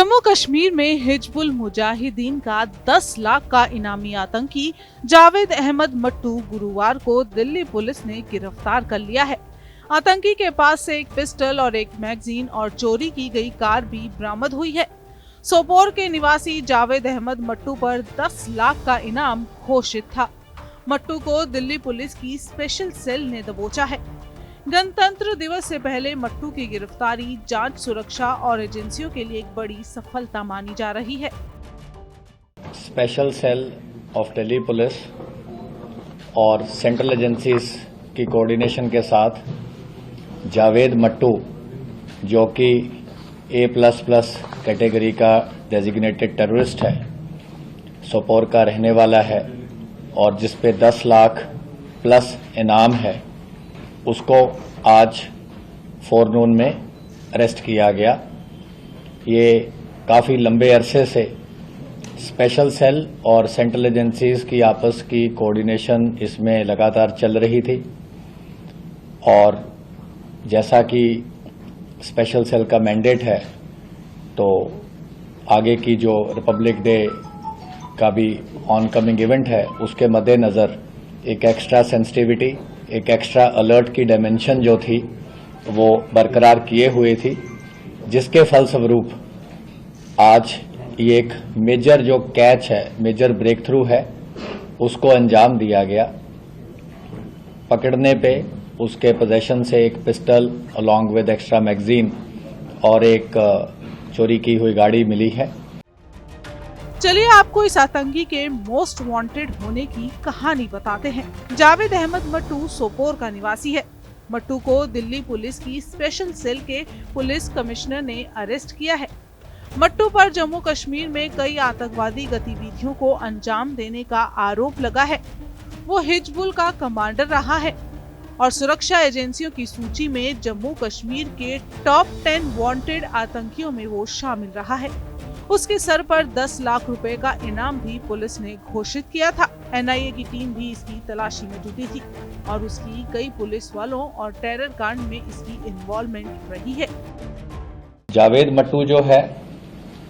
जम्मू कश्मीर में हिजबुल मुजाहिदीन का 10 लाख का इनामी आतंकी जावेद अहमद मट्टू गुरुवार को दिल्ली पुलिस ने गिरफ्तार कर लिया है। आतंकी के पास से एक पिस्टल और एक मैगजीन और चोरी की गई कार भी बरामद हुई है। सोपोर के निवासी जावेद अहमद मट्टू पर 10 लाख का इनाम घोषित था। मट्टू को दिल्ली पुलिस की स्पेशल सेल ने दबोचा है। गणतंत्र दिवस से पहले मट्टू की गिरफ्तारी जांच, सुरक्षा और एजेंसियों के लिए एक बड़ी सफलता मानी जा रही है। Special cell of Delhi police और सेंट्रल एजेंसीज की कोऑर्डिनेशन के साथ जावेद मट्टू, जो कि A++ कैटेगरी का डेजिग्नेटेड टेररिस्ट है, सोपोर का रहने वाला है और जिस पे 10 लाख प्लस इनाम है, उसको आज फोरनून में अरेस्ट किया गया। ये काफ़ी लंबे अरसे से स्पेशल सेल और सेंट्रल एजेंसीज की आपस की कोऑर्डिनेशन इसमें लगातार चल रही थी और जैसा कि स्पेशल सेल का मैंडेट है, तो आगे की जो रिपब्लिक डे का भी ऑनकमिंग इवेंट है, उसके मद्देनज़र एक एक्स्ट्रा सेंसिटिविटी, एक एक्स्ट्रा अलर्ट की डायमेंशन जो थी वो बरकरार किए हुए थी, जिसके फलस्वरूप आज ये एक मेजर जो कैच है, मेजर ब्रेक थ्रू है, उसको अंजाम दिया गया। पकड़ने पे उसके पोजेशन से एक pistol along with extra magazine और एक चोरी की हुई गाड़ी मिली है। चलिए आपको इस आतंकी के मोस्ट वांटेड होने की कहानी बताते हैं। जावेद अहमद मट्टू सोपोर का निवासी है। मट्टू को दिल्ली पुलिस की स्पेशल सेल के पुलिस कमिश्नर ने अरेस्ट किया है। मट्टू पर जम्मू कश्मीर में कई आतंकवादी गतिविधियों को अंजाम देने का आरोप लगा है। वो हिजबुल का कमांडर रहा है और सुरक्षा एजेंसियों की सूची में जम्मू कश्मीर के टॉप 10 वांटेड आतंकियों में वो शामिल रहा है। उसके सर पर 10 लाख रुपए का इनाम भी पुलिस ने घोषित किया था। NIA की टीम भी इसकी तलाशी में जुटी थी और उसकी कई पुलिस वालों और टेरर कांड में इसकी इन्वॉल्वमेंट रही है। जावेद मट्टू जो है,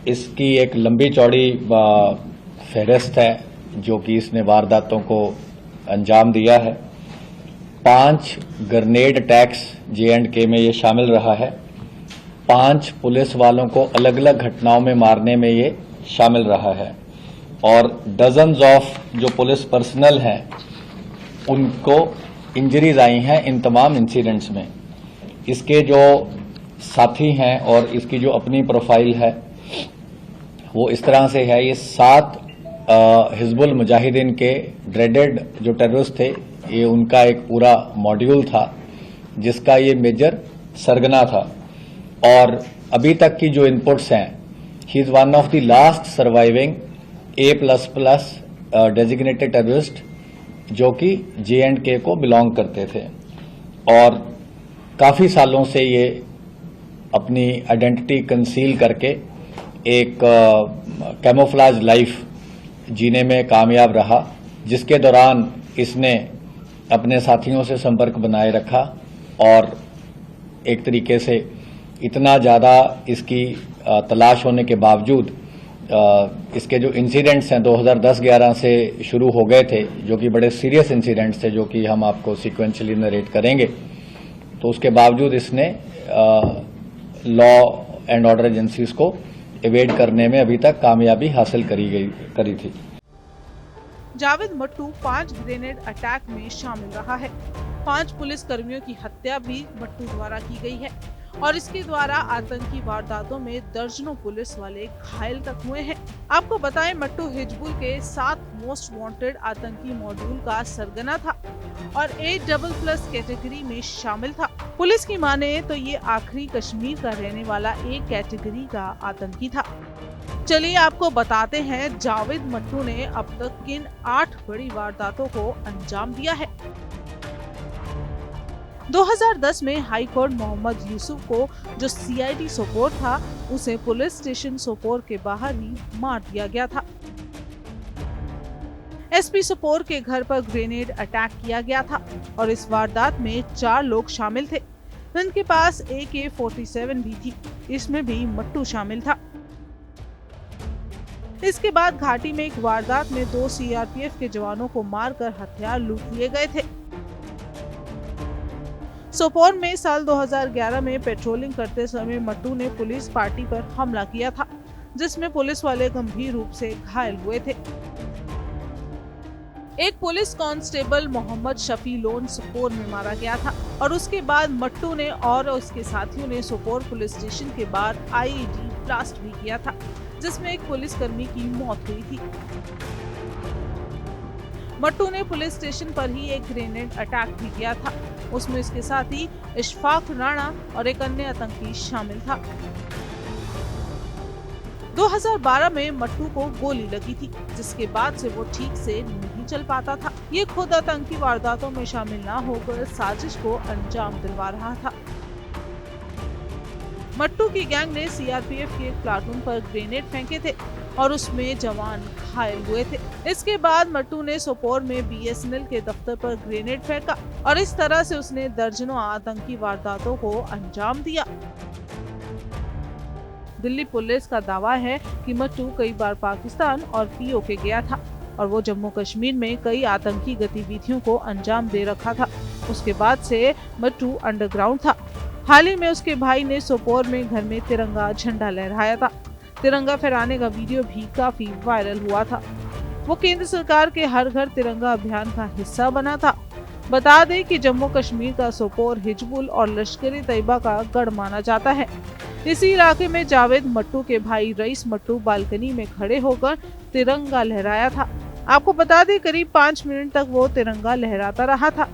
इसकी एक लंबी चौड़ी फहरिस्त है जो कि इसने वारदातों को अंजाम दिया है। 5 ग्रेनेड अटैक्स J&K में ये शामिल रहा है। 5 पुलिस वालों को अलग अलग घटनाओं में मारने में ये शामिल रहा है और डजन्स ऑफ जो पुलिस पर्सनल हैं, उनको इंजरीज आई हैं इन तमाम इंसिडेंट्स में। इसके जो साथी हैं और इसकी जो अपनी प्रोफाइल है वो इस तरह से है। ये 7 हिजबुल मुजाहिदीन के ड्रेडेड जो टेररिस्ट थे, ये उनका एक पूरा मॉड्यूल था जिसका ये मेजर सरगना था। और अभी तक की जो इनपुट्स हैं, he is one of the last surviving A++ designated terrorist जो कि J&K को बिलोंग करते थे और काफ़ी सालों से ये अपनी आइडेंटिटी कंसील करके एक कैमोफ्लेज लाइफ जीने में कामयाब रहा, जिसके दौरान इसने अपने साथियों से संपर्क बनाए रखा और एक तरीके से इतना ज़्यादा इसकी तलाश होने के बावजूद इसके जो इंसिडेंट्स हैं 2010-11 से शुरू हो गए थे, जो कि बड़े सीरियस इंसिडेंट्स थे, जो कि हम आपको सीक्वेंशियली नरेट करेंगे। तो उसके बावजूद इसने लॉ एंड ऑर्डर एजेंसीज को एवेड करने में अभी तक कामयाबी हासिल करी थी। जावेद मट्टू 5 ग्रेनेड अटैक में शामिल रहा है। 5 पुलिस कर्मियों की हत्या भी मट्टू द्वारा की गई है और इसके द्वारा आतंकी वारदातों में दर्जनों पुलिस वाले घायल तक हुए हैं। आपको बताएं, मट्टू हिजबुल के 7 मोस्ट वांटेड आतंकी मॉड्यूल का सरगना था और A++ कैटेगरी में शामिल था। पुलिस की माने तो ये आखिरी कश्मीर का रहने वाला एक कैटेगरी का आतंकी था। चलिए आपको बताते हैं जावेद मट्टू ने अब तक किन 8 बड़ी वारदातों को अंजाम दिया है। 2010 में हाई कोर्ट मोहम्मद यूसुफ को, जो CID सोपोर था, उसे पुलिस स्टेशन सोपोर के बाहर ही मार दिया गया था। SP सोपोर के घर पर ग्रेनेड अटैक किया गया था और इस वारदात में 4 लोग शामिल थे। उनके पास AK-47 भी थी, इसमें भी मट्टू शामिल था। इसके बाद घाटी में एक वारदात में 2 सीआरपीएफ के जवानों को मारकर हथियार लूट लिए गए थे। सोपोर में साल 2011 में पेट्रोलिंग करते समय मट्टू ने पुलिस पार्टी पर हमला किया था, जिसमें पुलिस वाले गंभीर रूप से घायल हुए थे। एक पुलिस कांस्टेबल मोहम्मद शफी लोन सोपोर में मारा गया था और उसके बाद मट्टू ने और उसके साथियों ने सोपोर पुलिस स्टेशन के बाद आईईडी ब्लास्ट भी किया था, जिसमें एक पुलिसकर्मी की मौत हुई थी। मट्टू ने पुलिस स्टेशन पर ही एक ग्रेनेड अटैक भी किया था। उसमें इसके साथ ही इशफाक राणा और एक अन्य आतंकी शामिल था। 2012 में मट्टू को गोली लगी थी, जिसके बाद से वो ठीक से नहीं चल पाता था। ये खुद आतंकी वारदातों में शामिल न होकर साजिश को अंजाम दिलवा रहा था। मट्टू की गैंग ने सीआरपीएफ के एक प्लाटून पर ग्रेनेड फेंके थे और उसमें जवान घायल हुए थे। इसके बाद मट्टू ने सोपोर में बीएसएनएल के दफ्तर पर ग्रेनेड फेंका और इस तरह से उसने दर्जनों आतंकी वारदातों को अंजाम दिया। दिल्ली पुलिस का दावा है कि मट्टू कई बार पाकिस्तान और पीओके गया था और वो जम्मू कश्मीर में कई आतंकी गतिविधियों को अंजाम दे रखा था। उसके बाद से मट्टू अंडरग्राउंड था। हाल ही में उसके भाई ने सोपोर में घर में तिरंगा झंडा लहराया था। तिरंगा फहराने का वीडियो भी काफी वायरल हुआ था। वो केंद्र सरकार के हर घर तिरंगा अभियान का हिस्सा बना था। बता दें कि जम्मू कश्मीर का सोपोर हिजबुल और लश्कर-ए तैयबा का गढ़ माना जाता है। इसी इलाके में जावेद मट्टू के भाई रईस मट्टू बालकनी में खड़े होकर तिरंगा लहराया था। आपको बता दें करीब 5 मिनट तक वो तिरंगा लहराता रहा था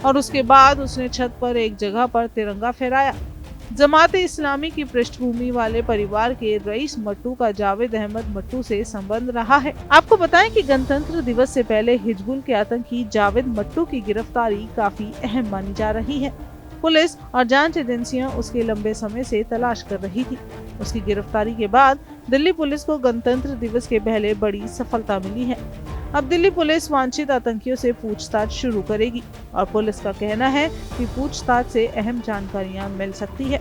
और उसके बाद उसने छत पर एक जगह पर तिरंगा फहराया। जमाते इस्लामी की पृष्ठभूमि वाले परिवार के रईस मट्टू का जावेद अहमद मट्टू से संबंध रहा है। आपको बताएं कि गणतंत्र दिवस से पहले हिजबुल के आतंकी जावेद मट्टू की गिरफ्तारी काफी अहम मानी जा रही है। पुलिस और जांच एजेंसियां उसकी लंबे समय से तलाश कर रही थी। उसकी गिरफ्तारी के बाद दिल्ली पुलिस को गणतंत्र दिवस के पहले बड़ी सफलता मिली है। अब दिल्ली पुलिस वांछित आतंकियों से पूछताछ शुरू करेगी और पुलिस का कहना है कि पूछताछ से अहम जानकारियां मिल सकती है।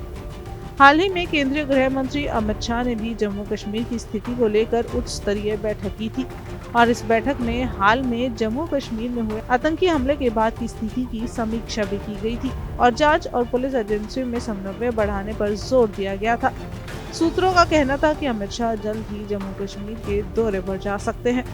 हाल ही में केंद्रीय गृह मंत्री अमित शाह ने भी जम्मू कश्मीर की स्थिति को लेकर उच्च स्तरीय बैठक की थी और इस बैठक में हाल में जम्मू कश्मीर में हुए आतंकी हमले के बाद की स्थिति की समीक्षा भी की गई थी और जांच और पुलिस एजेंसियों में समन्वय बढ़ाने पर जोर दिया गया था। सूत्रों का कहना था कि अमित शाह जल्द ही जम्मू कश्मीर के दौरे पर जा सकते हैं।